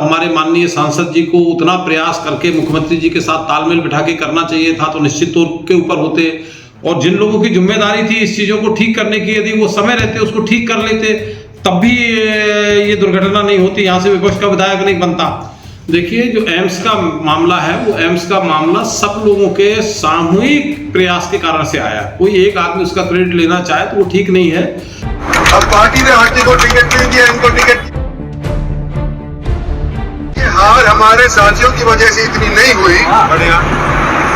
हमारे माननीय सांसद जी को उतना प्रयास करके मुख्यमंत्री जी के साथ तालमेल बिठा के करना चाहिए था, तो निश्चित तौर के ऊपर होते। और जिन लोगों की जिम्मेदारी थी इस चीज़ों को ठीक करने की, यदि वो समय रहते उसको ठीक कर लेते, तब भी ये दुर्घटना नहीं होती, यहाँ से विपक्ष का विधायक नहीं बनता। देखिए, जो एम्स का मामला है, वो एम्स का मामला सब लोगों के सामूहिक प्रयास के कारण से आया। कोई एक आदमी उसका क्रेडिट लेना चाहे तो वो ठीक नहीं है। अब पार्टी ने हाथी को टिकट नहीं दिया, इनको टिकट। ये हार हमारे साथियों की वजह से इतनी नहीं हुई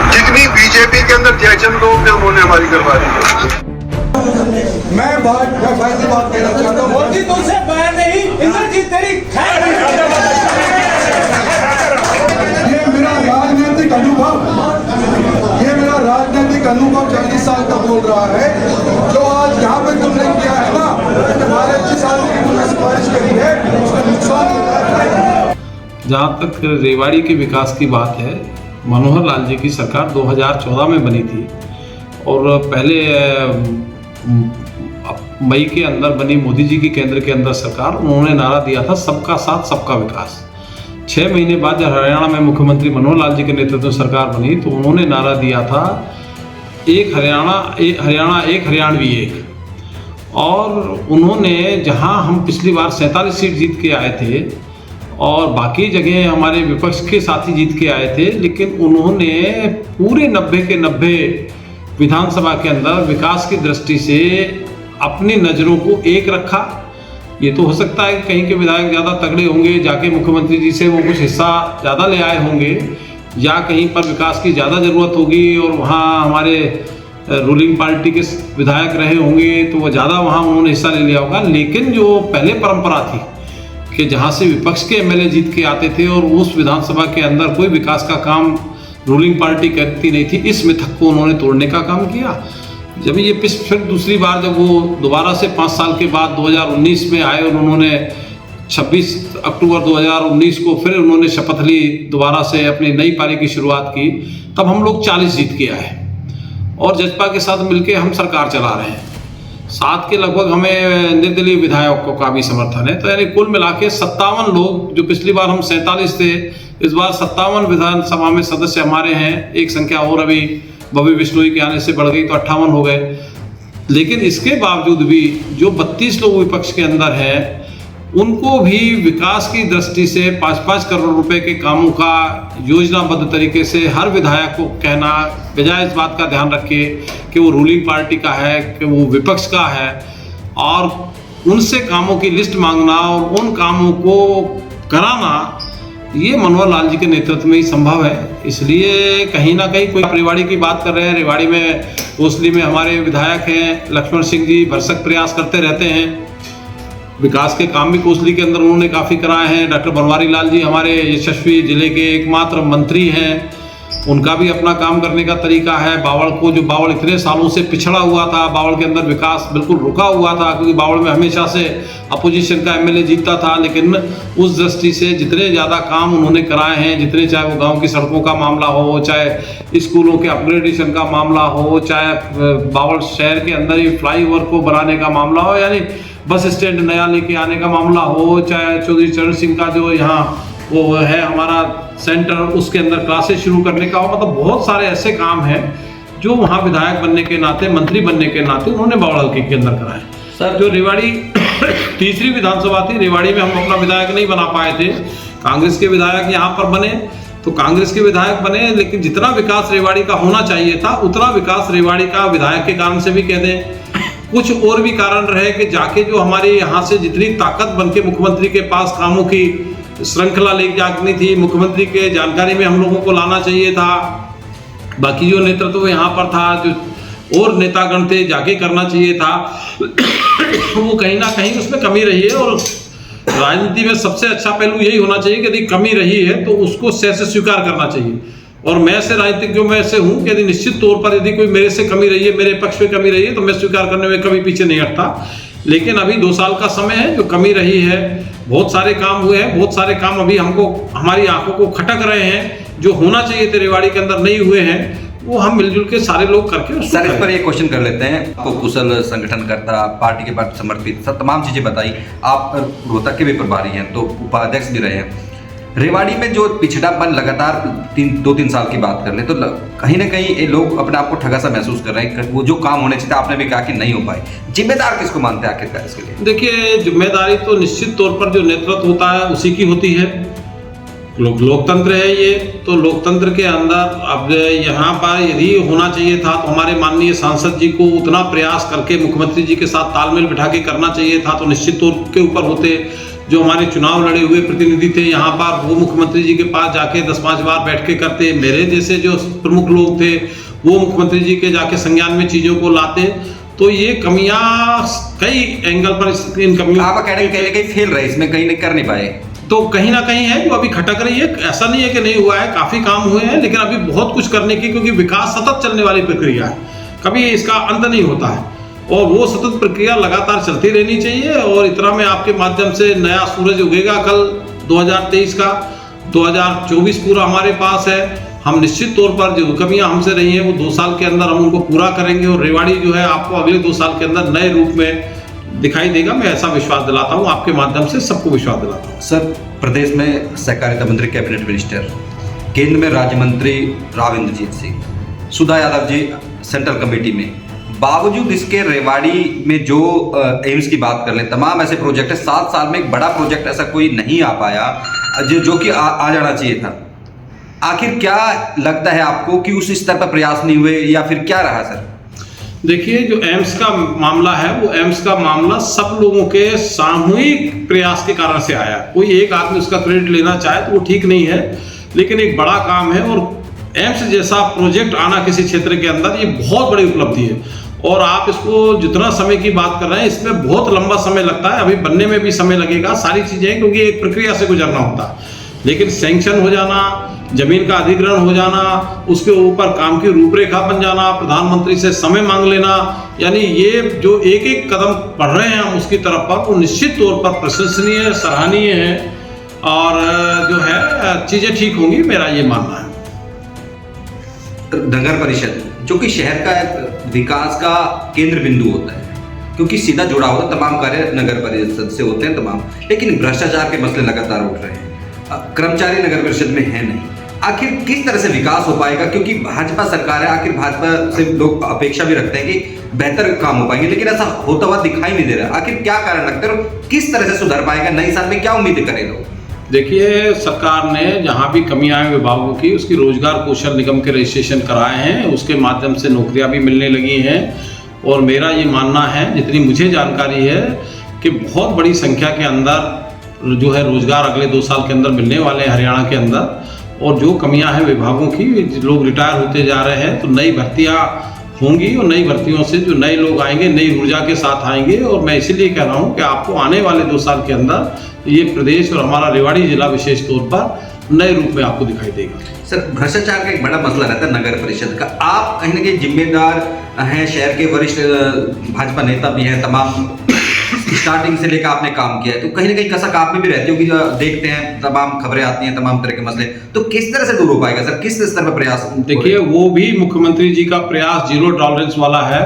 जितनी बीजेपी के अंदर जयचंद लोग ने उन्होंने हमारी करवा दी। मैं फैसले बात कहना चाहता हूँ, मोदी तुमसे बैर नहीं, इंद्रजीत तेरी खैर। ये मेरा राजनीतिक अनुभव 40 साल का बोल रहा है। जो आज यहाँ पे तुमने किया है ना, हमारे 25 साल की तुमने सिफारिश करी है, उसका नुकसान हो रहा है। जहाँ तक रेवाड़ी के विकास की बात है, मनोहर लाल जी की सरकार 2014 में बनी थी और पहले मई के अंदर बनी मोदी जी की केंद्र के अंदर सरकार, उन्होंने नारा दिया था सबका साथ सबका विकास। 6 महीने बाद जब हरियाणा में मुख्यमंत्री मनोहर लाल जी के नेतृत्व में सरकार बनी तो उन्होंने नारा दिया था एक हरियाणा एक हरियाणवी एक। और उन्होंने, जहां हम पिछली बार 47 सीट जीत के आए थे और बाकी जगह हमारे विपक्ष के साथी जीत के आए थे, लेकिन उन्होंने पूरे 90 के 90 विधानसभा के अंदर विकास की दृष्टि से अपनी नज़रों को एक रखा। ये तो हो सकता है कि कहीं के विधायक ज़्यादा तगड़े होंगे, जाके मुख्यमंत्री जी से वो कुछ हिस्सा ज़्यादा ले आए होंगे, या कहीं पर विकास की ज़्यादा ज़रूरत होगी और वहाँ हमारे रूलिंग पार्टी के विधायक रहे होंगे तो वो ज़्यादा वहाँ उन्होंने हिस्सा ले लिया होगा। लेकिन जो पहले परंपरा थी कि जहाँ से विपक्ष के एमएलए जीत के आते थे और उस विधानसभा के अंदर कोई विकास का काम रूलिंग पार्टी करती नहीं थी, इस मिथक को उन्होंने तोड़ने का काम किया। जब ये फिर दूसरी बार जब वो दोबारा से 5 साल के बाद 2019 में आए और उन्होंने 26 अक्टूबर 2019 को फिर उन्होंने शपथ ली, दोबारा से अपनी नई पारी की शुरुआत की, तब हम लोग 40 जीत के आए और जजपा के साथ मिलकर हम सरकार चला रहे हैं। 7 के लगभग हमें निर्दलीय विधायकों का भी समर्थन है, तो यानी कुल मिला के 57 लोग, जो पिछली बार हम 47 थे, इस बार 57 विधानसभा में सदस्य हमारे हैं। एक संख्या और अभी बॉबी बिश्नोई के आने से बढ़ गई तो 58 हो गए। लेकिन इसके बावजूद भी जो 32 लोग विपक्ष के अंदर हैं, उनको भी विकास की दृष्टि से 5-5 करोड़ रुपए के कामों का योजनाबद्ध तरीके से हर विधायक को कहना, बजाय इस बात का ध्यान रखे कि वो रूलिंग पार्टी का है कि वो विपक्ष का है, और उनसे कामों की लिस्ट मांगना और उन कामों को कराना, ये मनोहर लाल जी के नेतृत्व में ही संभव है। इसलिए कहीं ना कहीं कोई रेवाड़ी की बात कर रहे हैं, रेवाड़ी में कोसली में हमारे विधायक हैं लक्ष्मण सिंह जी, भरसक प्रयास करते रहते हैं। विकास के काम भी कोसली के अंदर उन्होंने काफ़ी कराए हैं। डॉक्टर बनवारी लाल जी हमारे यशस्वी जिले के एकमात्र मंत्री हैं, उनका भी अपना काम करने का तरीका है। बावड़ को, जो बावड़ इतने सालों से पिछड़ा हुआ था, बावड़ के अंदर विकास बिल्कुल रुका हुआ था, क्योंकि बावड़ में हमेशा से अपोजिशन का एमएलए जीतता था, लेकिन उस दृष्टि से जितने ज़्यादा काम उन्होंने कराए हैं, जितने, चाहे वो गांव की सड़कों का मामला हो, चाहे स्कूलों के अपग्रेडेशन का मामला हो, चाहे बावड़ शहर के अंदर ही फ्लाईओवर को बनाने का मामला हो, यानी बस स्टैंड नया लेके आने का मामला हो, चाहे चौधरी चरण सिंह का जो यहाँ वो है हमारा सेंटर, उसके अंदर क्लासेस शुरू करने का हो, मतलब बहुत सारे ऐसे काम हैं जो वहाँ विधायक बनने के नाते, मंत्री बनने के नाते उन्होंने बावड़ हल्के के अंदर कराए। सर, जो रेवाड़ी तीसरी विधानसभा थी, रेवाड़ी में हम अपना विधायक नहीं बना पाए थे, कांग्रेस के विधायक यहाँ पर बने तो कांग्रेस के विधायक बने, लेकिन जितना विकास रेवाड़ी का होना चाहिए था उतना विकास रेवाड़ी का विधायक के कारण से भी कह दें, कुछ और भी कारण रहे कि जाके जो हमारे यहाँ से जितनी ताकत बन के मुख्यमंत्री के पास कामों की श्रृंखला लेके जानी थी, मुख्यमंत्री के जानकारी में हम लोगों को लाना चाहिए था, बाकी जो नेतृत्व यहाँ पर था, जो और नेतागण थे, जाके करना चाहिए था, वो कहीं ना कहीं उसमें कमी रही है। और राजनीति में सबसे अच्छा पहलू यही होना चाहिए कि यदि कमी रही है तो उसको सह से स्वीकार करना चाहिए। और मैं से राजनीतिज्ञों में ऐसे हूँ कि यदि निश्चित तौर पर यदि कोई मेरे से कमी रही है, मेरे पक्ष में कमी रही है, तो मैं स्वीकार करने में कभी पीछे नहीं हटता। लेकिन अभी 2 साल का समय है, जो कमी रही है, बहुत सारे काम हुए हैं, बहुत सारे काम अभी हमको, हमारी आंखों को खटक रहे हैं, जो होना चाहिए थे रेवाड़ी के अंदर नहीं हुए हैं, वो हम मिलजुल के सारे लोग करके। सर, इस पर एक क्वेश्चन कर लेते हैं। आपको कुशल संगठनकर्ता, पार्टी के पास समर्पित, सब तमाम चीज़ें बताई। आप रोहतक के भी प्रभारी हैं, तो उपाध्यक्ष भी रहे हैं। रेवाड़ी में जो पिछड़ापन लगातार 2-3 साल की बात कर ले तो कहीं ना कहीं ये लोग अपने आप को ठगा सा महसूस कर रहे हैं। वो जो काम होने चाहिए आपने भी कहा कि नहीं हो पाए, जिम्मेदार किसको मानते हैं आखिरकार इसके लिए? देखिए, जिम्मेदारी तो निश्चित तौर पर जो नेतृत्व होता है उसी की होती है। लोकतंत्र है ये, तो लोकतंत्र के अंदर अब यहाँ पर यदि होना चाहिए था तो हमारे माननीय सांसद जी को उतना प्रयास करके मुख्यमंत्री जी के साथ तालमेल बिठा के करना चाहिए था, तो निश्चित तौर के ऊपर होते। जो हमारे चुनाव लड़े हुए प्रतिनिधि थे यहाँ पर, वो मुख्यमंत्री जी के पास जाके 10-5 बार बैठ के करते। मेरे जैसे जो प्रमुख लोग थे वो मुख्यमंत्री जी के जाके संज्ञान में चीज़ों को लाते। तो ये कमियां कई एंगल पर, इन कमियों आप कहीं फेल रहे, इसमें कहीं नहीं कर नहीं पाए, तो कहीं ना कहीं है जो अभी खटक रही है। ऐसा नहीं है कि नहीं हुआ है, काफ़ी काम हुए हैं, लेकिन अभी बहुत कुछ करने की, क्योंकि विकास सतत चलने वाली प्रक्रिया है, कभी इसका अंत नहीं होता है और वो सतत प्रक्रिया लगातार चलती रहनी चाहिए। और इतना में आपके माध्यम से नया सूरज उगेगा कल 2023 का। 2024 पूरा हमारे पास है। हम निश्चित तौर पर जो कमियां हमसे रही हैं वो 2 साल के अंदर हम उनको पूरा करेंगे और रेवाड़ी जो है आपको अगले 2 साल के अंदर नए रूप में दिखाई देगा। मैं ऐसा विश्वास दिलाता हूं, आपके माध्यम से सबको विश्वास दिलाता हूं। सर, प्रदेश में सहकारिता मंत्री, कैबिनेट मिनिस्टर, केंद्र में राज्य मंत्री राव इंद्रजीत सिंह, सुधा यादव जी सेंट्रल कमेटी में, बावजूद इसके रेवाड़ी में जो एम्स की बात कर लें, तमाम ऐसे प्रोजेक्ट है। 7 साल में एक बड़ा प्रोजेक्ट ऐसा कोई नहीं आ पाया जो कि आ जाना चाहिए था। आखिर क्या लगता है आपको कि उस स्तर पर प्रयास नहीं हुए या फिर क्या रहा सर? देखिए, जो एम्स का मामला है वो एम्स का मामला सब लोगों के सामूहिक प्रयास के कारण से आया। कोई एक आदमी उसका क्रेडिट लेना चाहे तो वो ठीक नहीं है, लेकिन एक बड़ा काम है और एम्स जैसा प्रोजेक्ट आना किसी क्षेत्र के अंदर ये बहुत बड़ी उपलब्धि है। और आप इसको जितना समय की बात कर रहे हैं इसमें बहुत लंबा समय लगता है, अभी बनने में भी समय लगेगा, सारी चीज़ें, क्योंकि एक प्रक्रिया से गुजरना होता है। लेकिन सैंक्शन हो जाना, जमीन का अधिग्रहण हो जाना, उसके ऊपर काम की रूपरेखा बन जाना, प्रधानमंत्री से समय मांग लेना, यानी ये जो एक एक कदम बढ़ रहे हैं हम उसकी तरफ पर, वो निश्चित तौर पर प्रशंसनीय, सराहनीय है और जो है चीज़ें ठीक होंगी, मेरा ये मानना है। नगर परिषद जो कि शहर का विकास का केंद्र बिंदु होता है, क्योंकि सीधा जुड़ा हुआ तमाम कार्य नगर परिषद से होते हैं तमाम, लेकिन भ्रष्टाचार के मसले लगातार उठ रहे हैं। कर्मचारी नगर परिषद में है नहीं। आखिर किस तरह से विकास हो पाएगा? क्योंकि भाजपा सरकार है, आखिर भाजपा से लोग अपेक्षा भी रखते हैं कि बेहतर काम हो पाएंगे, लेकिन ऐसा होता हुआ दिखाई नहीं दे रहा। आखिर क्या कारण लगता है, किस तरह से सुधर पाएगा? नई साल में क्या उम्मीदें करें लोग? देखिए, सरकार ने जहाँ भी कमियां हैं विभागों की, उसकी रोजगार कौशल निगम के रजिस्ट्रेशन कराए हैं, उसके माध्यम से नौकरियां भी मिलने लगी हैं। और मेरा ये मानना है, जितनी मुझे जानकारी है, कि बहुत बड़ी संख्या के अंदर जो है रोजगार अगले 2 साल के अंदर मिलने वाले हैं हरियाणा के अंदर। और जो कमियां हैं विभागों की, लोग रिटायर होते जा रहे हैं, तो नई भर्तियाँ होंगी और नई भर्तियों से जो नए लोग आएंगे नई ऊर्जा के साथ आएंगे। और मैं इसीलिए कह रहा हूँ कि आपको आने वाले 2 साल के अंदर ये प्रदेश और हमारा रेवाड़ी जिला विशेष तौर पर नए रूप में आपको दिखाई देगा। सर, भ्रष्टाचार का एक बड़ा मसला रहता है नगर परिषद का। आप कहीं ना कहीं जिम्मेदार हैं, शहर के वरिष्ठ भाजपा नेता भी हैं, तमाम स्टार्टिंग से लेकर आपने काम किया है, तो कहीं ना कहीं कसक आप में भी रहती होगी। देखते हैं तमाम खबरें आती हैं, तमाम तरह के मसले, तो किस तरह से दूर हो पाएगा सर? किस स्तर पर प्रयास? देखिए, वो भी मुख्यमंत्री जी का प्रयास 0 टॉलरेंस वाला है,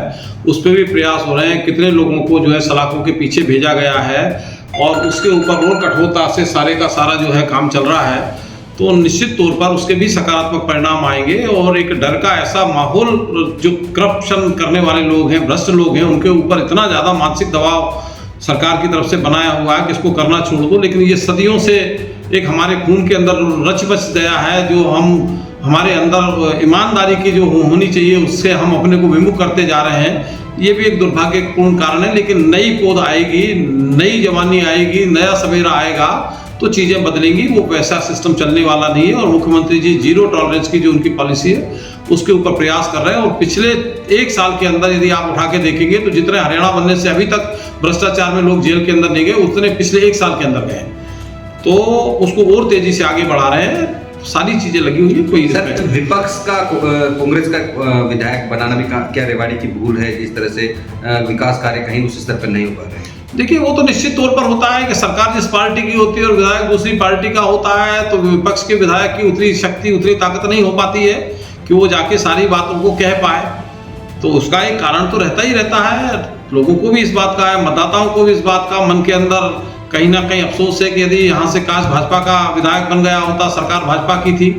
उस पर भी प्रयास हो रहे हैं। कितने लोगों को जो है सलाखों के पीछे भेजा गया है और उसके ऊपर और कठोरता से सारे का सारा जो है काम चल रहा है, तो निश्चित तौर पर उसके भी सकारात्मक परिणाम आएंगे। और एक डर का ऐसा माहौल, जो करप्शन करने वाले लोग हैं, भ्रष्ट लोग हैं, उनके ऊपर इतना ज़्यादा मानसिक दबाव सरकार की तरफ से बनाया हुआ है कि इसको करना छोड़ दो। लेकिन ये सदियों से एक हमारे खून के अंदर रच बच गया है, जो हमारे अंदर ईमानदारी की जो होनी चाहिए उससे हम अपने को विमुख करते जा रहे हैं। ये भी एक दुर्भाग्यपूर्ण कारण है। लेकिन नई पौध आएगी, नई जवानी आएगी, नया सवेरा आएगा तो चीज़ें बदलेंगी। वो वैसा सिस्टम चलने वाला नहीं है। और मुख्यमंत्री जी 0 टॉलरेंस की जो उनकी पॉलिसी है उसके ऊपर प्रयास कर रहे हैं। और पिछले 1 साल के अंदर यदि आप उठा के देखेंगे तो जितने हरियाणा बनने से अभी तक भ्रष्टाचार में लोग जेल के अंदर नहीं गए, उतने पिछले 1 साल के अंदर गए। तो उसको और तेजी से आगे बढ़ा रहे हैं। सारी चीजें लगी हुई है। कोई सर, विपक्ष का कांग्रेस का विधायक बनाना भी क्या रेवाड़ी की भूल है? जिस तरह से विकास कार्य कहीं उस स्तर पर नहीं हो पा रहे हैं। देखिए, वो तो निश्चित तौर पर होता है कि सरकार जिस पार्टी की होती है और विधायक दूसरी पार्टी का होता है, तो विपक्ष के विधायक की उतनी शक्ति, उतनी ताकत नहीं हो पाती है कि वो जाके सारी बातों को कह पाए। तो उसका एक कारण तो रहता ही रहता है। लोगों को भी इस बात का है, मतदाताओं को भी इस बात का मन के अंदर कहीं ना कहीं अफसोस है कि यदि यहाँ से काश भाजपा का विधायक बन गया होता, सरकार भाजपा की थी।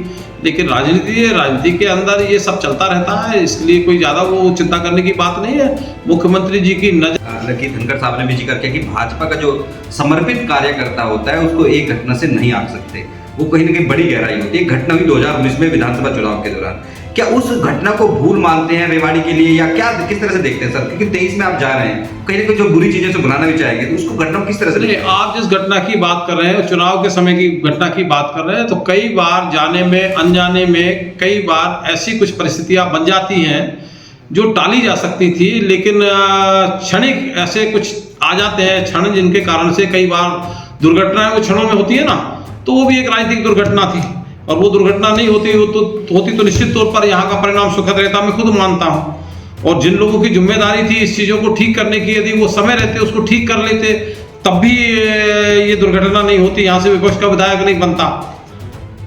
लेकिन राजनीति है, राजनीति के अंदर ये सब चलता रहता है, इसलिए कोई ज़्यादा वो चिंता करने की बात नहीं है। मुख्यमंत्री जी की नजर लकीर धनखड़ साहब ने भी जिक्र किया कि भाजपा का जो समर्पित कार्यकर्ता होता है उसको एक घटना से नहीं आंक सकते, वो कहीं ना कहीं बड़ी गहराई होती है। एक घटना हुई 2019 में विधानसभा चुनाव के दौरान, क्या उस घटना को भूल मानते हैं रेवाड़ी के लिए, या क्या किस तरह से देखते हैं सर? क्योंकि 23 में आप जा रहे हैं, कहीं ना कहीं जो बुरी चीजें से भुलाना भी चाहेंगे, तो उसको घटना को किस तरह से नहीं, आप जिस घटना की बात कर रहे हैं, चुनाव के समय की घटना की बात कर रहे हैं, तो कई बार जाने में अनजाने में कई बार ऐसी कुछ परिस्थितियां बन जाती हैं जो टाली जा सकती थी, लेकिन क्षणिक ऐसे कुछ आ जाते हैं क्षण, जिनके कारण से कई बार दुर्घटनाएं वो क्षणों में होती है ना, तो वो भी एक राजनीतिक दुर्घटना थी। और वो दुर्घटना नहीं होती, वो तो होती तो निश्चित तौर पर यहाँ का परिणाम सुखद रहता, मैं खुद मानता हूँ। और जिन लोगों की जिम्मेदारी थी इस चीज़ों को ठीक करने की, यदि वो समय रहते उसको ठीक कर लेते, तब भी ये दुर्घटना नहीं होती, यहाँ से विपक्ष का विधायक नहीं बनता।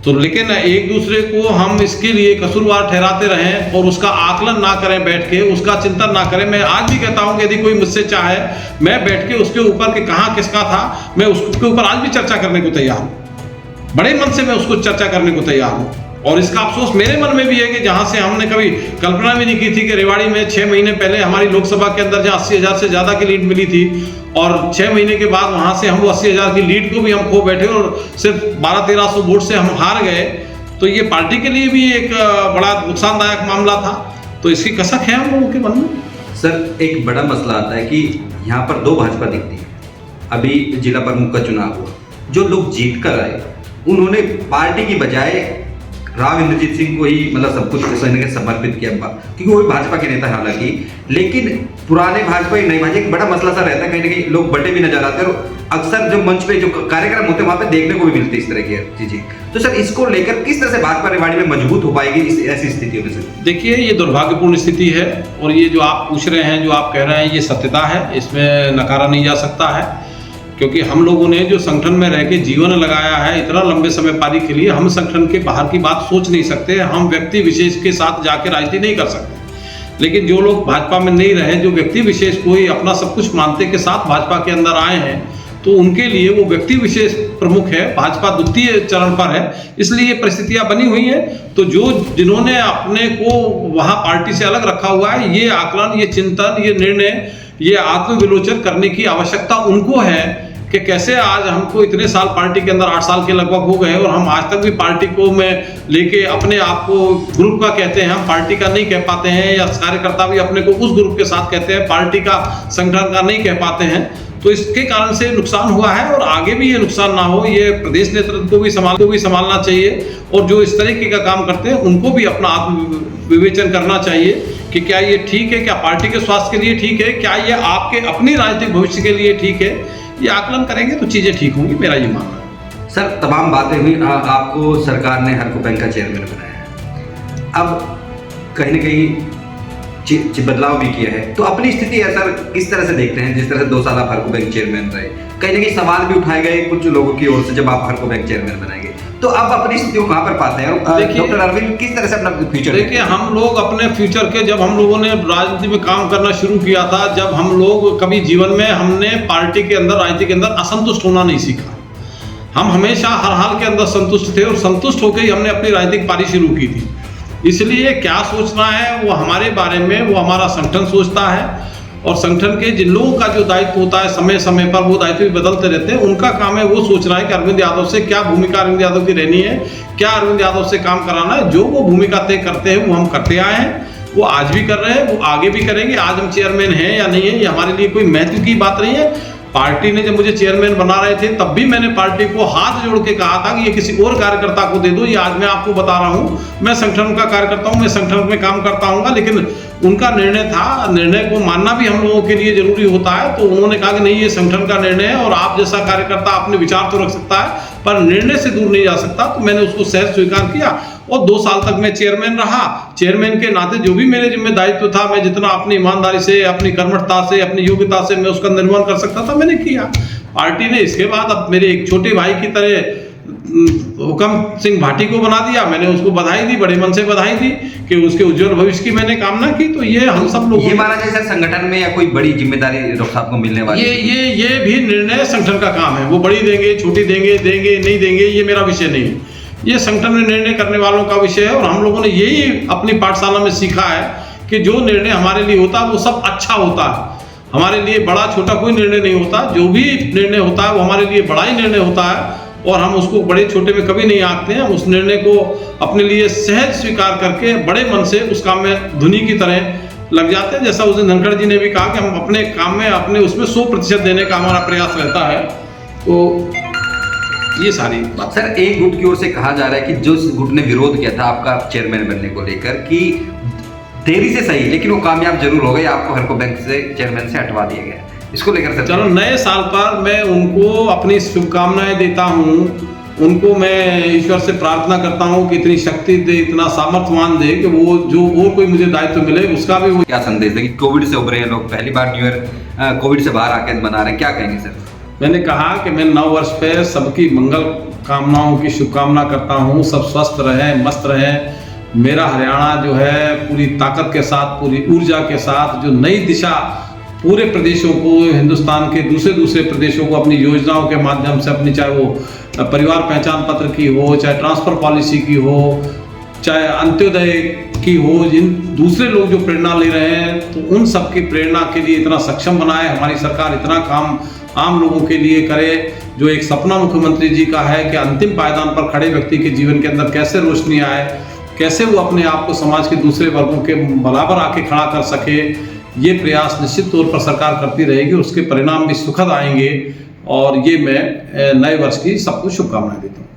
तो लेकिन एक दूसरे को हम इसके लिए कसूरवार ठहराते रहें और उसका आकलन ना करें, बैठ के उसका चिंतन ना करें। मैं आज भी कहता हूँ कि यदि कोई मुझसे चाहे, मैं बैठ के उसके ऊपर कि कहाँ किसका था, मैं उसके ऊपर आज भी चर्चा करने को तैयार हूँ, बड़े मन से मैं उसको चर्चा करने को तैयार हूँ। और इसका अफसोस मेरे मन में भी है कि जहाँ से हमने कभी कल्पना भी नहीं की थी कि रेवाड़ी में 6 महीने पहले हमारी लोकसभा के अंदर जहाँ 80,000 से ज़्यादा की लीड मिली थी, और 6 महीने के बाद वहाँ से हम वो 80,000 की लीड को भी हम खो बैठे और सिर्फ 1200-1300 वोट से हम हार गए। तो ये पार्टी के लिए भी एक बड़ा नुकसानदायक मामला था। तो इसकी कसक है हम लोगों के मन में। सर, एक बड़ा मसला आता है कि यहाँ पर 2 भाजपा दिखती है। अभी जिला प्रमुख का चुनाव हुआ, जो लोग जीत कर आए उन्होंने पार्टी की बजाय राव इंद्रजीत सिंह को ही मतलब सब कुछ समर्पित किया, क्योंकि वो भी भाजपा के नेता है हालांकि, लेकिन पुराने भाजपा ही नई भाजपा, एक बड़ा मसला सा रहता है, कहीं ना कहीं लोग बटे भी नजर आते हैं और अक्सर जो मंच पे जो कार्यक्रम होते हैं वहां पे देखने को भी मिलती है इस तरह की चीजें। तो सर, इसको लेकर किस तरह से भाजपा रेवाड़ी में मजबूत हो पाएगी इस ऐसी स्थितियों में? सर देखिए, ये दुर्भाग्यपूर्ण स्थिति है, और ये जो आप पूछ रहे हैं, जो आप कह रहे हैं, ये सत्यता है, इसमें नकारा नहीं जा सकता है। क्योंकि हम लोगों ने जो संगठन में रह के जीवन लगाया है, इतना लंबे समय पारी के लिए, हम संगठन के बाहर की बात सोच नहीं सकते, हम व्यक्ति विशेष के साथ जाके राजनीति नहीं कर सकते। लेकिन जो लोग भाजपा में नहीं रहे, जो व्यक्ति विशेष को ही अपना सब कुछ मानते के साथ भाजपा के अंदर आए हैं, तो उनके लिए वो व्यक्ति विशेष प्रमुख है, भाजपा द्वितीय चरण पर है, इसलिए ये परिस्थितियां बनी हुई हैं। तो जिन्होंने अपने को वहाँ पार्टी से अलग रखा हुआ है, ये आकलन, ये चिंतन, ये निर्णय, ये आत्मविलोचन करने की आवश्यकता उनको है कि कैसे आज हमको इतने साल पार्टी के अंदर 8 साल के लगभग हो गए, और हम आज तक भी पार्टी को में लेके अपने आप को ग्रुप का कहते हैं, हम पार्टी का नहीं कह पाते हैं, या कार्यकर्ता भी अपने को उस ग्रुप के साथ कहते हैं, पार्टी का संगठन का नहीं कह पाते हैं। तो इसके कारण से नुकसान हुआ है, और आगे भी ये नुकसान ना हो, ये प्रदेश नेतृत्व को भी संभालना चाहिए, और जो इस तरीके का काम करते हैं उनको भी अपना आत्म विवेचन करना चाहिए कि क्या ये ठीक है, क्या पार्टी के स्वास्थ्य के लिए ठीक है, क्या ये आपके अपनी राजनीतिक भविष्य के लिए ठीक है। ये आकलन करेंगे तो चीजें ठीक होंगी, मेरा ये मानना है। सर, तमाम बातें हुई, आपको सरकार ने हरको बैंक का चेयरमैन बनाया है, अब कहीं ना कहीं बदलाव भी किया है, तो अपनी स्थिति है सर किस तरह से देखते हैं? जिस तरह से 2 साल आप हरको बैंक चेयरमैन रहे, कहीं ना कहीं सवाल भी उठाए गए कुछ लोगों की ओर से, जब आप हरको बैंक चेयरमैन बनाएंगे तो अब अपनी स्थिति को कहाँ पर पाते हैं? और डॉक्टर अरविंद किस तरह से अपना फ्यूचर? देखिए, हम लोग अपने फ्यूचर के, जब हम लोगों ने राजनीति में काम करना शुरू किया था, जब हम लोग कभी जीवन में हमने पार्टी के अंदर, राजनीति के अंदर असंतुष्ट होना नहीं सीखा। हम हमेशा हर हाल के अंदर संतुष्ट थे, और संतुष्ट होकर ही हमने अपनी राजनीतिक पारी शुरू की थी। इसलिए क्या सोचना है वो हमारे बारे में, वो हमारा संगठन सोचता है, और संगठन के जिन लोगों का जो दायित्व होता है, समय समय पर वो दायित्व भी बदलते रहते हैं, उनका काम है वो सोचना है कि अरविंद यादव से क्या भूमिका अरविंद यादव की रहनी है, क्या अरविंद यादव से काम कराना है। जो वो भूमिका तय करते हैं वो हम करते आए हैं, वो आज भी कर रहे हैं, वो आगे भी करेंगे। आज हम चेयरमैन हैं या नहीं है, ये हमारे लिए कोई महत्व की बात नहीं है। पार्टी ने जब मुझे चेयरमैन बना रहे थे, तब भी मैंने पार्टी को हाथ जोड़ के कहा था कि ये किसी और कार्यकर्ता को दे दो। ये आज मैं आपको बता रहा हूँ, मैं संगठन का कार्यकर्ता हूँ, मैं संगठन में काम करता हूँ, लेकिन उनका निर्णय था, निर्णय को मानना भी हम लोगों के लिए जरूरी होता है। तो उन्होंने कहा कि नहीं, ये संगठन का निर्णय है, और आप जैसा कार्यकर्ता अपने विचार तो रख सकता है, पर निर्णय से दूर नहीं जा सकता। तो मैंने उसको सहज स्वीकार किया, और 2 साल तक मैं चेयरमैन रहा। चेयरमैन के नाते जो भी मेरे जिम्मे दायित्व था, मैं जितना अपनी ईमानदारी से, अपनी कर्मठता से, अपनी योग्यता से मैं उसका निर्वहन कर सकता था, मैंने किया। पार्टी ने इसके बाद अब मेरे एक छोटे भाई की तरह हुकम सिंह भाटी को बना दिया, मैंने उसको बधाई दी, बड़े मन से बधाई दी कि उसके उज्जवल भविष्य की मैंने कामना की। तो ये हम सब लोग ये माना जाए सर संगठन में या कोई बड़ी जिम्मेदारी डॉक्टर साहब को मिलने वाली ये भी निर्णय संगठन का काम है। वो बड़ी देंगे, छोटी देंगे नहीं देंगे, ये मेरा विषय नहीं है। ये संगठन में निर्णय करने वालों का विषय है। और हम लोगों ने यही अपनी पाठशाला में सीखा है कि जो निर्णय हमारे लिए होता है वो सब अच्छा होता है। हमारे लिए बड़ा छोटा कोई निर्णय नहीं होता, जो भी निर्णय होता है वो हमारे लिए बड़ा ही निर्णय होता है। और हम उसको बड़े छोटे में कभी नहीं आंकते हैं। हम उस निर्णय को अपने लिए सहज स्वीकार करके बड़े मन से उस काम में धुनी की तरह लग जाते हैं। जैसा उस दिन धनखड़ जी ने भी कहा कि हम अपने काम में अपने उसमें 100% देने का हमारा प्रयास रहता है। तो ये सारी बात। सर एक गुट की ओर से कहा जा रहा है कि जो गुट ने विरोध किया था आपका चेयरमैन बनने को लेकर कि देरी से सही लेकिन वो कामयाब जरूर हो गए, आपको हरको बैंक से चेयरमैन से हटवा दिया गया। इसको लेकर सर चलो, नए साल पर मैं उनको अपनी शुभकामनाएं देता हूँ। उनको मैं ईश्वर से प्रार्थना करता हूँ कि इतनी शक्ति दे, इतना सामर्थ्यवान दे कि वो जो और कोई मुझे दायित्व मिले उसका भी वो। क्या संदेश है कि कोविड से उभरे हैं लोग, पहली बार न्यू ईयर कोविड से बाहर आकर मना रहे हैं, क्या कहेंगे सर? मैंने कहा कि मैं नव वर्ष पे सबकी मंगल कामनाओं की शुभकामना करता हूँ। सब स्वस्थ रहें, मस्त रहें। मेरा हरियाणा जो है पूरी ताकत के साथ, पूरी ऊर्जा के साथ जो नई दिशा पूरे प्रदेशों को, हिंदुस्तान के दूसरे प्रदेशों को अपनी योजनाओं के माध्यम से अपनी, चाहे वो परिवार पहचान पत्र की हो, चाहे ट्रांसफर पॉलिसी की हो, चाहे अंत्योदय की हो, जिन दूसरे लोग जो प्रेरणा ले रहे हैं तो उन सब की प्रेरणा के लिए इतना सक्षम बनाए। हमारी सरकार इतना काम आम लोगों के लिए करे। जो एक सपना मुख्यमंत्री जी का है कि अंतिम पायदान पर खड़े व्यक्ति के जीवन के अंदर कैसे रोशनी आए, कैसे वो अपने आप को समाज के दूसरे वर्गों के बराबर आके खड़ा कर सके, ये प्रयास निश्चित तौर पर सरकार करती रहेगी। उसके परिणाम भी सुखद आएंगे। और ये मैं नए वर्ष की सबको शुभकामनाएं देता हूँ।